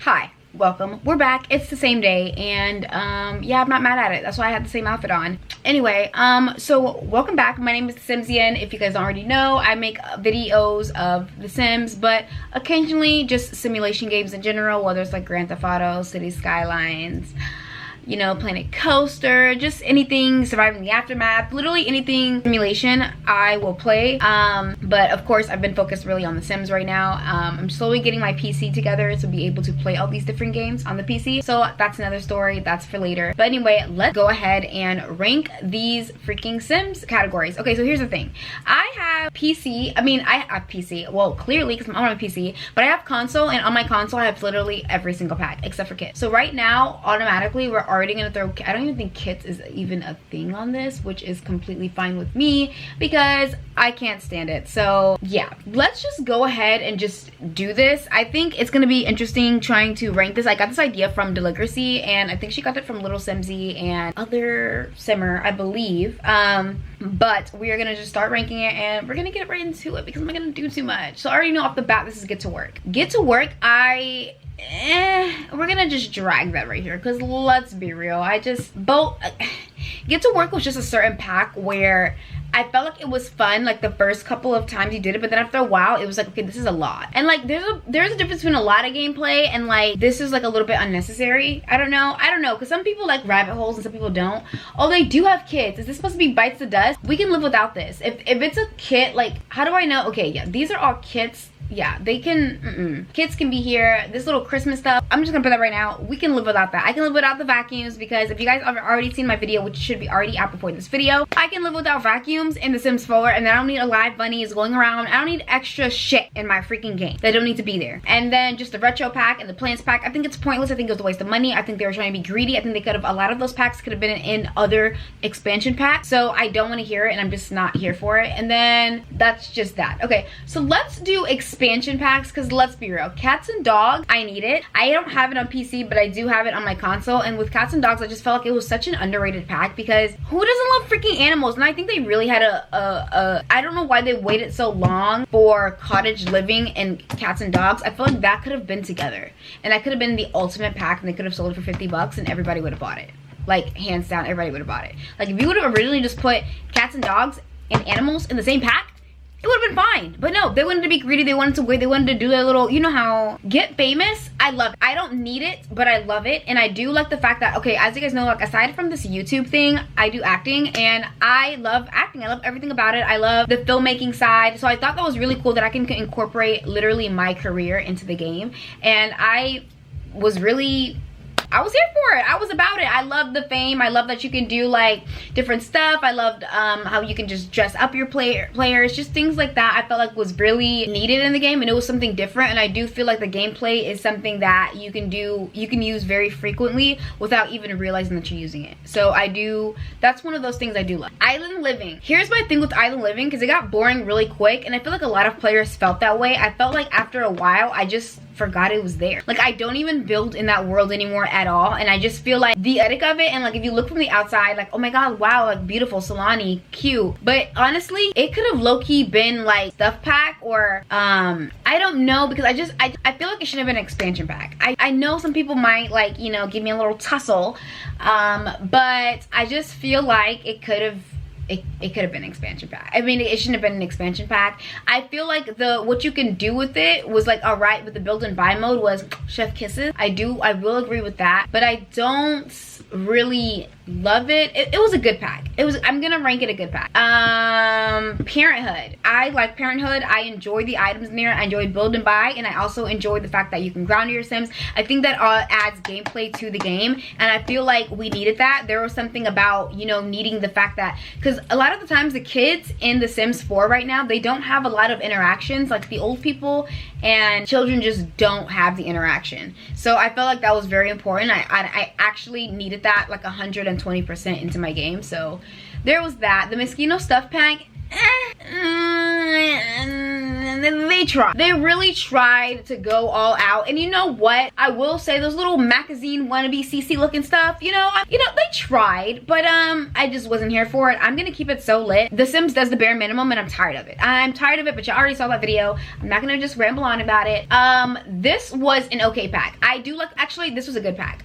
Hi, welcome. We're back. It's the same day, and yeah, I'm not mad at it. That's why I had the same outfit on. Anyway, so welcome back. My name is TheSimYin. If you guys already know, I make videos of The Sims, but occasionally just simulation games in general, whether it's like Grand Theft Auto, City Skylines, you know, Planet Coaster, just anything, Surviving the Aftermath, literally anything simulation I will play. But of course I've been focused really on The Sims right now. I'm slowly getting my PC together to be able to play all these different games on the PC, so that's another story, that's for later. But anyway, let's go ahead and rank these freaking Sims categories. Okay, so here's the thing. I have PC, I have PC, well, clearly because I'm on my PC, but I have console, and on my console I have literally every single pack except for kits. So right now, automatically, we're already gonna throw, I don't even think kits is even a thing on this, which is completely fine with me because I can't stand it. So yeah, let's just go ahead and just do this. I think it's gonna be interesting trying to rank this. I got this idea from Deligracy, and I think she got it from Little Simsy and other simmer, I believe. But we are gonna just start ranking it, and we're gonna get right into it because I'm not gonna do too much. So I already know off the bat this is Get to Work. Get to Work, we're gonna just drag that right here because let's be real, Get to Work was just a certain pack where I felt like it was fun like the first couple of times you did it, but then after a while it was like, okay, this is a lot. And like there's a difference between a lot of gameplay and like this is like a little bit unnecessary. I don't know because some people like rabbit holes and some people don't. Oh, they do have kits. Is this supposed to be bites the dust? We can live without this. If it's a kit, like how do I know? Okay, yeah, these are all kits. Yeah, they can, kids can be here. This little Christmas stuff, I'm just gonna put that right now. We can live without that. I can live without the vacuums because if you guys have already seen my video, which should be already out before this video, I can live without vacuums in The Sims 4, and then I don't need a live bunnies going around. I don't need extra shit in my freaking game that don't need to be there. And then just the retro pack and the plants pack, I think it's pointless. I think it was a waste of money. I think they were trying to be greedy. I think they could have, a lot of those packs could have been in other expansion packs. So I don't want to hear it, and I'm just not here for it. And then that's just that. Okay, so let's do expansion packs, because let's be real, cats and dogs, I need it. I don't have it on PC, but I do have it on my console. And with cats and dogs, I just felt like it was such an underrated pack because who doesn't love freaking animals? And I think they really had I don't know why they waited so long for cottage living and cats and dogs. I feel like that could have been together, and that could have been the ultimate pack, and they could have sold it for 50 bucks and everybody would have bought it. Like hands down, everybody would have bought it. Like if you would have originally just put cats and dogs and animals in the same pack, it would have been fine. But no, they wanted to be greedy. They wanted to wait. They wanted to do their little, you know how get famous. I love it. I don't need it, but I love it. And I do like the fact that, okay, as you guys know, like aside from this YouTube thing, I do acting, and I love acting. I love everything about it. I love the filmmaking side. So I thought that was really cool that I can incorporate literally my career into the game. And I was here for it. I was about it. I love the fame. I love that you can do like different stuff. I loved how you can just dress up your players, just things like that. I felt like was really needed in the game, and it was something different. And I do feel like the gameplay is something that you can use very frequently without even realizing that you're using it. So that's one of those things I do love. Island living. Here's my thing with island living, because it got boring really quick, and I feel like a lot of players felt that way. I felt like after a while I just forgot it was there. Like I don't even build in that world anymore at all, and I just feel like the aesthetic of it, and like if you look from the outside, like oh my god, wow, like beautiful, Solani, cute, but honestly it could have low-key been like stuff pack, or I don't know, because I feel like it should have been an expansion pack. I know some people might like, you know, give me a little tussle, but I just feel like it could have been an expansion pack. I mean, it shouldn't have been an expansion pack. I feel like what you can do with it was like all right, with the build and buy mode was chef kisses. I will agree with that, but I don't really love it. It was a good pack. I'm gonna rank it a good pack. Parenthood. I like Parenthood. I enjoy the items in there. I enjoy build and buy, and I also enjoy the fact that you can ground your Sims. I think that adds gameplay to the game, and I feel like we needed that. There was something about, you know, needing the fact that, because a lot of the times the kids in The Sims 4 right now, they don't have a lot of interactions. Like the old people and children just don't have the interaction. So I felt like that was very important. I actually needed that like 120% into my game. So there was that. The Moschino stuff pack, they tried. They really tried to go all out. And you know what? I will say those little magazine wannabe CC looking stuff, you know, they tried, but I just wasn't here for it. I'm gonna keep it so lit. The Sims does the bare minimum and I'm tired of it. I'm tired of it, but you already saw that video. I'm not gonna just ramble on about it. This was an okay pack. I do like, actually, this was a good pack.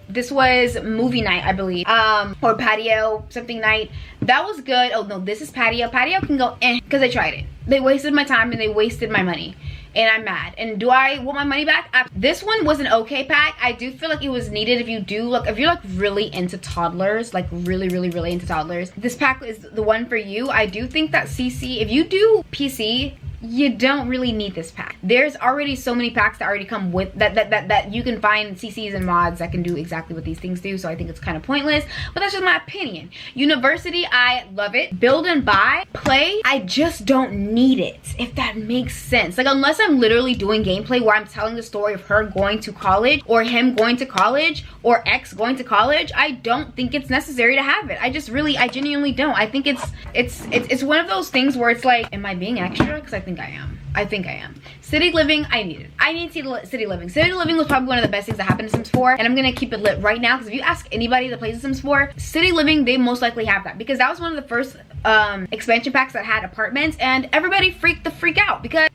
This was movie night, I believe, or patio something night. That was good. Oh no, this is patio. Patio can go because I tried it. They wasted my time and they wasted my money. And I'm mad. And do I want my money back? This one was an okay pack. I do feel like it was needed if you do, like, if you're like really into toddlers, like really into toddlers. This pack is the one for you. I do think that CC, if you do PC, you don't really need this pack. There's already so many packs that already come with that you can find CCs and mods that can do exactly what these things do, so I think it's kind of pointless, but that's just my opinion. University, I love it. Build and buy. Play, I just don't need it, if that makes sense. Like, unless I'm literally doing gameplay where I'm telling the story of her going to college or him going to college or X going to college, I don't think it's necessary to have it. I genuinely don't. I think it's one of those things where it's like, am I being extra? Because I think I am. City living, I need it. I need city living. City living was probably one of the best things that happened to Sims 4, and I'm gonna keep it lit right now, because if you ask anybody that plays The Sims 4, city living, they most likely have that, because that was one of the first expansion packs that had apartments, and everybody freaked the freak out because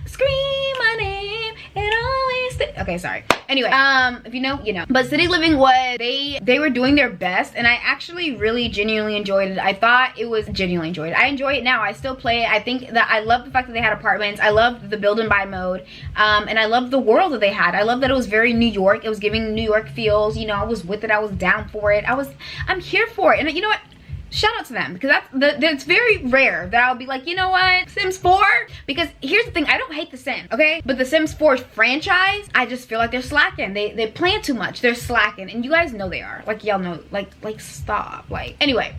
scream my name and always okay, sorry. Anyway, if you know, you know. But city living was, they were doing their best, and I actually really genuinely enjoyed it. I thought it was genuinely enjoyed it. I enjoy it now. I still play it. I think that I love the fact that they had apartments. I love the build and buy mode, and I love the world that they had. I love that it was very New York. It was giving New York feels. You know, I was with it. I was down for it. I'm here for it. And you know what? Shout out to them, because that's very rare that I'll be like, you know what, Sims 4? Because here's the thing, I don't hate The Sims, okay? But the Sims 4 franchise, I just feel like they're slacking. They plan too much. They're slacking, and you guys know they are. Like, y'all know, like stop. Like, anyway,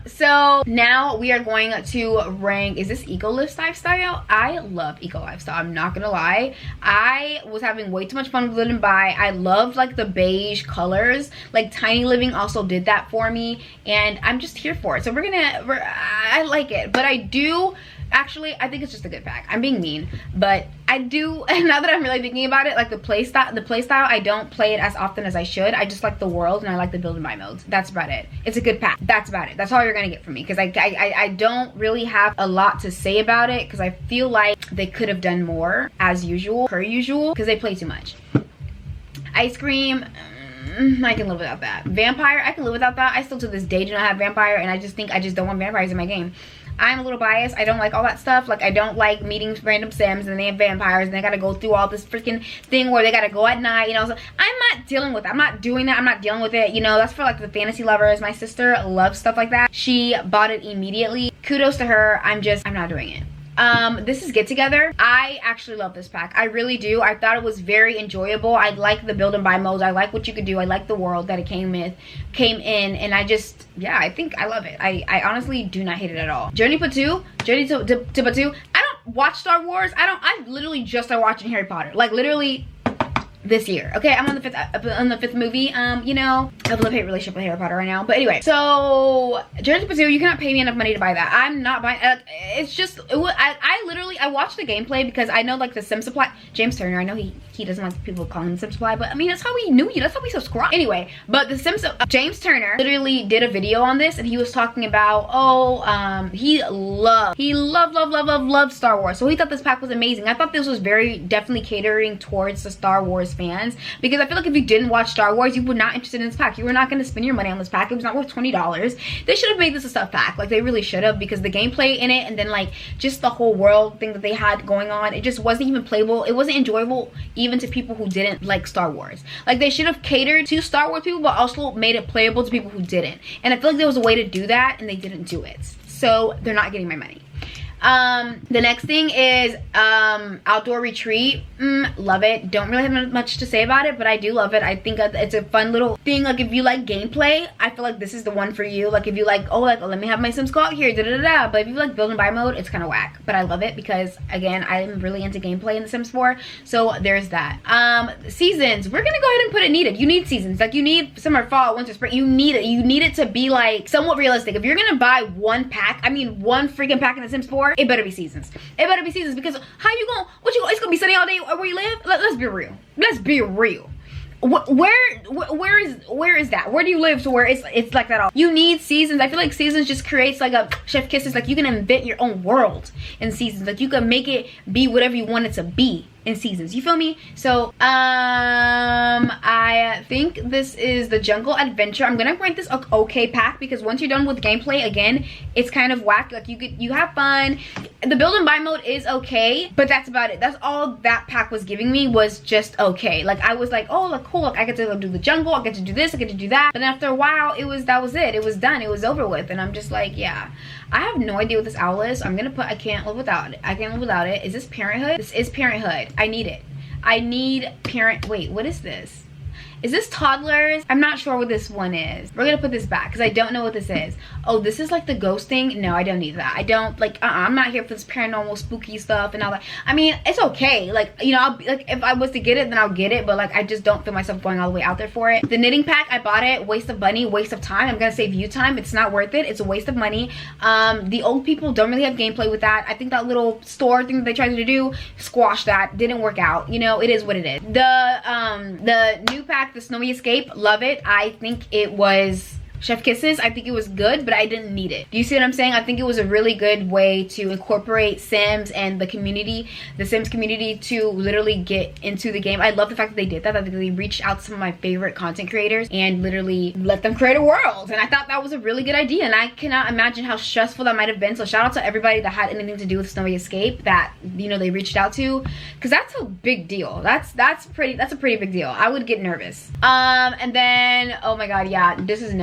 so now we are going to rank, is this Eco Lifestyle? I love Eco Lifestyle, I'm not gonna lie. I was having way too much fun with Live and Buy. I loved like the beige colors. Like Tiny Living also did that for me, and I'm just here for it. So I like it, but I do actually, I think it's just a good pack. I'm being mean, but I do, now that I'm really thinking about it, like the play style, I don't play it as often as I should. I just like the world, and I like the build and buy modes. That's about it. It's a good pack. That's about it. That's all you're gonna get from me, because I don't really have a lot to say about it, because I feel like they could have done more, as usual, per usual, because they play too much. Ice cream, I can live without that. Vampire, I can live without that. I still to this day do not have vampire, and I just don't want vampires in my game. I'm a little biased. I don't like all that stuff. Like, I don't like meeting random Sims and they have vampires and they gotta go through all this freaking thing where they gotta go at night, you know. So I'm not dealing with it. I'm not doing that. I'm not dealing with it. You know, that's for like the fantasy lovers. My sister loves stuff like that. She bought it immediately. Kudos to her. I'm not doing it. This is Get Together. I actually love this pack. I really do. I thought it was very enjoyable. I like the build and buy modes. I like what you could do. I like the world that it came in, and I just, yeah, I think I love it. I honestly do not hate it at all. Journey to Batu. I don't watch Star Wars. I literally just started watching Harry Potter. Like, literally this year. Okay, I'm on the fifth movie. You know, I have a love-hate relationship with Harry Potter right now. But anyway, so Journey to Brazil, you cannot pay me enough money to buy that. I'm not buying. It's just, I watched the gameplay because I know like the Sim Supply, James Turner. I know he doesn't like people calling him Sim Supply, but I mean that's how we knew you. That's how we subscribe. Anyway, but the James Turner literally did a video on this, and he was talking about he loved Star Wars, so he thought this pack was amazing. I thought this was very definitely catering towards the Star Wars fans, because I feel like if you didn't watch Star Wars, you were not interested in this pack. You were not going to spend your money on this pack. It was not worth $20. They should have made this a stuff pack. Like, they really should have, because the gameplay in it, and then like just the whole world thing that they had going on, it just wasn't even playable. It wasn't enjoyable even to people who didn't like Star Wars. Like, they should have catered to Star Wars people, but also made it playable to people who didn't. And I feel like there was a way to do that, and they didn't do it. So they're not getting my money. The next thing is Outdoor Retreat. Love it. Don't really have much to say about it, but I do love it. I think it's a fun little thing. Like, if you like gameplay, I feel like this is the one for you. Like, if you like, oh, like, let me have my Sims go out here, but if you like build and buy mode, it's kind of whack. But I love it because, again, I'm really into gameplay in The Sims 4, so there's that. Seasons, we're gonna go ahead and put it needed. You need seasons. Like, you need summer, fall, winter, spring. You need it. You need it to be like somewhat realistic. If you're gonna buy one pack, I mean one freaking pack in The Sims 4, for, it better be seasons. It better be seasons, because how you going, it's gonna be sunny all day where you live? Let's be real. Let's be real. Where is that? Where do you live to where it's like that all? You need seasons. I feel like seasons just creates like a chef kisses, like you can invent your own world in seasons. Like you can make it be whatever you want it to be in seasons. You feel me? So I think this is the Jungle Adventure. I'm gonna rank this a okay pack, because once you're done with gameplay, again, it's kind of whack. Like you have fun. The build and buy mode is okay, but that's about it. That's all that pack was giving me, was just okay. Like I was like, oh, like cool, like I get to do the jungle, I get to do this, I get to do that. But then after a while, that was it. It was done. It was over with. And I'm just like, yeah, I have no idea what this owl is. I'm gonna put I can't live without it. I can't live without it. Is this Parenthood? This is Parenthood. I need it. I need wait, what is this? Is this toddlers? I'm not sure what this one is. We're gonna put this back because I don't know what this is. Oh, this is like the ghost thing. No, I don't need that. I don't like, I'm not here for this paranormal spooky stuff and all that. I mean, it's okay. Like, you know, I'll be like, if I was to get it, then I'll get it. But like, I just don't feel myself going all the way out there for it. The knitting pack, I bought it. Waste of money, waste of time. I'm gonna save you time. It's not worth it. It's a waste of money. The old people don't really have gameplay with that. I think that little store thing that they tried to do, squash that. Didn't work out. You know, it is what it is. The new pack, the Snowy Escape, love it. I think it was chef kisses. I think it was good, but I didn't need it. Do you see what I'm saying? I think it was a really good way to incorporate Sims and the community, the Sims community, to literally get into the game. I love the fact that they did that. I think they reached out to some of my favorite content creators and literally let them create a world. And I thought that was a really good idea. And I cannot imagine how stressful that might have been. So shout out to everybody that had anything to do with Snowy Escape that, you know, they reached out to, because that's a big deal. That's a pretty big deal. I would get nervous. And then, oh my god, yeah, this is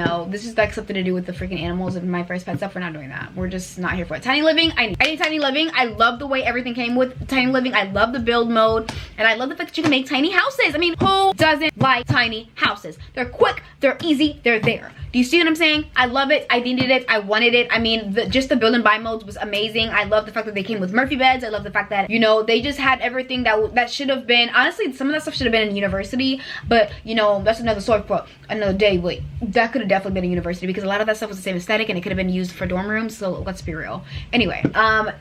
like something to do with the freaking animals and my first pet stuff. We're not doing that. We're just not here for it. Tiny living, I need tiny living. I love the way everything came with tiny living. I love the build mode, and I love the fact that you can make tiny houses. I mean, who doesn't like tiny houses? They're quick, they're easy, they're there. Do you see what I'm saying? I love it. I needed it. I wanted it. I mean, just the build and buy modes was amazing. I love the fact that they came with Murphy beds. I love the fact that, you know, they just had everything that should have been, honestly, some of that stuff should have been in university, but you know, that's another story for another day. But that could have definitely been in university, because a lot of that stuff was the same aesthetic and it could have been used for dorm rooms. So let's be real. Anyway,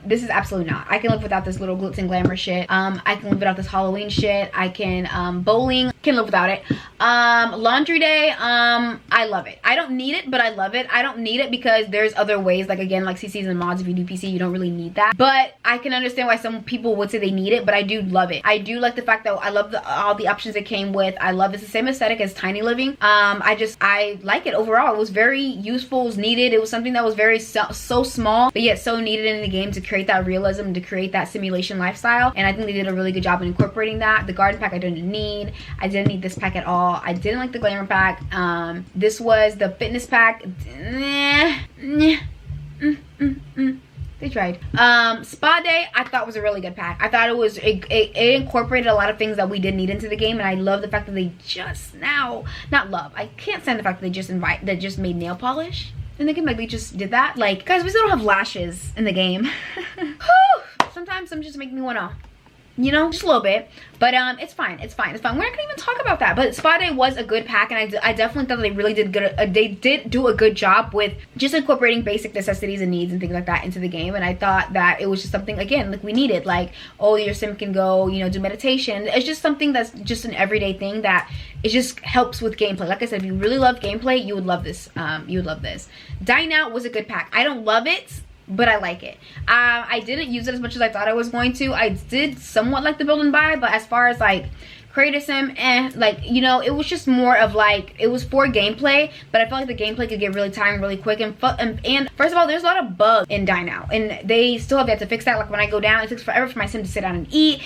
this is absolutely not. I can live without this little glitz and glamour shit. I can live without this Halloween shit. I can bowling, can live without it. Laundry day, I love it. I don't need it, but I love it. I don't need it because there's other ways, like again, like CCs and mods. If you do PC, you don't really need that, but I can understand why some people would say they need it. But I do love it. I do like the fact that I love all the options it came with. I love it's the same aesthetic as tiny living. I like it overall. It was very useful. It was needed. It was something that was very so small, but yet so needed in the game to create that realism, to create that simulation lifestyle. And I think they did a really good job in incorporating that. The garden pack I didn't need. I didn't need this pack at all. I didn't like the glamour pack. This was the fitness pack. They tried. Spa day, I thought was a really good pack. I thought it incorporated a lot of things that we did need into the game, and I love the fact that they just now, not love, I can't stand the fact that they just made nail polish in the game. Like they just did that. Like, guys, we still don't have lashes in the game. Sometimes some just make me wanna, you know, just a little bit, but it's fine. We're not gonna even talk about that. But Spa Day was a good pack, and I definitely thought they really did good. They did do a good job with just incorporating basic necessities and needs and things like that into the game. And I thought that it was just something, again, like we needed. Like, oh, your sim can go, you know, do meditation. It's just something that's just an everyday thing that it just helps with gameplay. Like I said, if you really love gameplay, you would love this. You would love this. Dine Out was a good pack. I don't love it, but I like it. I didn't use it as much as I thought I was going to. I did somewhat like the build and buy, but as far as like creative sim, like, you know, it was just more of like, it was for gameplay, but I felt like the gameplay could get really tiring really quick. And first of all, there's a lot of bugs in Dine Out, and they still have yet to fix that. Like when I go down, it takes forever for my sim to sit down and eat.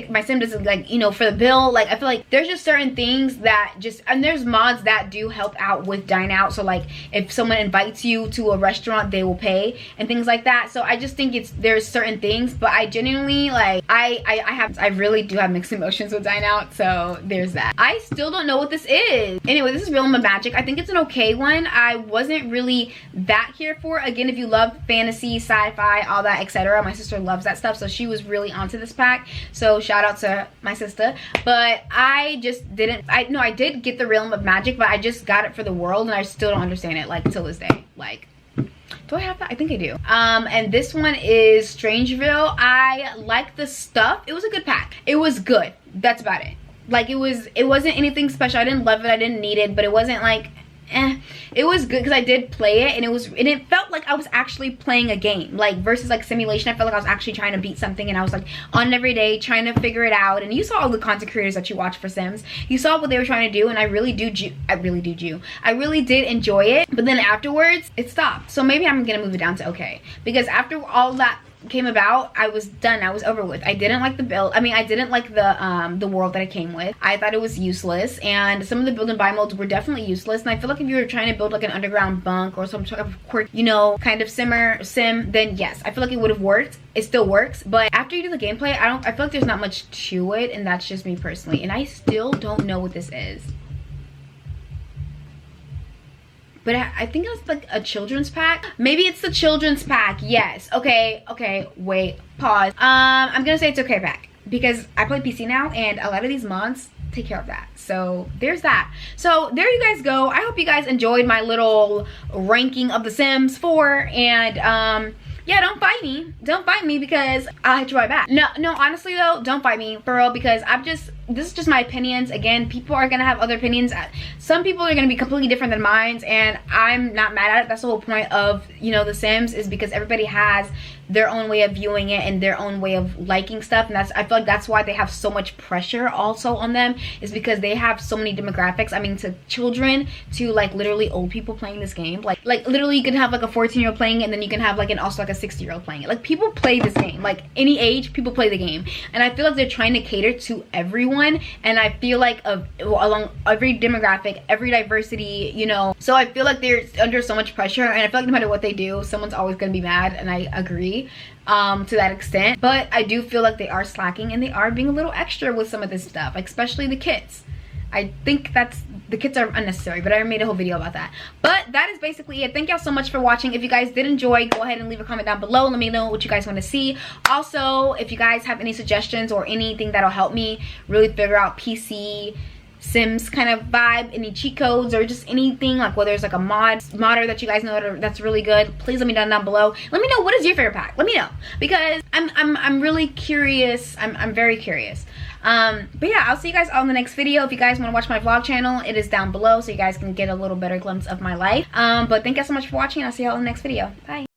My sim doesn't, like, you know, for the bill. Like I feel like there's just certain things that just, and there's mods that do help out with Dine Out. So like if someone invites you to a restaurant, they will pay and things like that. So I just think there's certain things, but I genuinely, like, I really do have mixed emotions with Dine Out. So there's that. I still don't know what this is. Anyway, this is Realm of Magic. I think it's an okay one. I wasn't really that here for it. Again, if you love fantasy, sci-fi, all that, etc. My sister loves that stuff, so she was really onto this pack. So shout out to my sister. But I just didn't. I did get the Realm of Magic, but I just got it for the world, and I still don't understand it, like, till this day. Like, Do I have that? I think I do. And this one is Strangeville. I like the stuff. It was a good pack. It was good. That's about it. Like, it wasn't anything special. I didn't love it. I didn't need it, but it wasn't like, it was good because I did play it, and it felt like I was actually playing a game, like versus like simulation. I felt like I was actually trying to beat something, and I was like on it every day trying to figure it out. And you saw all the content creators that you watch for Sims, you saw what they were trying to do, and I really did enjoy it. But then afterwards it stopped, so maybe I'm gonna move it down to okay, because after all that came about, I was done. I was over with. I didn't like the build. I mean, I didn't like the world that it came with. I thought it was useless, and some of the build and buy modes were definitely useless. And I feel like if you were trying to build like an underground bunk or some sort of quirk, you know, kind of sim, then yes, I feel like it would have worked. It still works, but after you do the gameplay, I feel like there's not much to it, and that's just me personally. And I still don't know what this is. But I think it's like a children's pack. Maybe it's the children's pack. Yes. Okay. Wait. Pause. I'm gonna say it's okay pack because I play PC now, and a lot of these mods take care of that. So there's that. So there you guys go. I hope you guys enjoyed my little ranking of The Sims 4, and yeah, don't fight me. Don't fight me because I'll hit you right back. No, honestly though, don't fight me for real, because this is just my opinions. Again, people are gonna have other opinions. Some people are gonna be completely different than mine, and I'm not mad at it. That's the whole point of, you know, The Sims, is because everybody has their own way of viewing it and their own way of liking stuff, and I feel like that's why they have so much pressure also on them, is because they have so many demographics. I mean, to children, to like literally old people playing this game. Like literally you can have like a 14-year-old playing it, and then you can have like also like a 60-year-old playing it. Like, people play this game. Like, any age, people play the game, and I feel like they're trying to cater to everyone, and I feel like along every demographic, every diversity, you know. So I feel like they're under so much pressure, and I feel like no matter what they do, someone's always gonna be mad, and I agree to that extent. But I do feel like they are slacking, and they are being a little extra with some of this stuff, like especially the kits. I think the kits are unnecessary, but I made a whole video about that. But that is basically it. Thank y'all so much for watching. If you guys did enjoy, go ahead and leave a comment down below. Let me know what you guys want to see. Also, if you guys have any suggestions or anything that'll help me really figure out PC Sims kind of vibe, any cheat codes or just anything, like whether it's like a modder that you guys know that's really good, please let me know down below. Let me know, what is your favorite pack? Let me know, because I'm really curious. I'm very curious. But yeah, I'll see you guys on the next video. If you guys want to watch my vlog channel, it is down below, so you guys can get a little better glimpse of my life. But thank you so much for watching, and I'll see you all in the next video. Bye.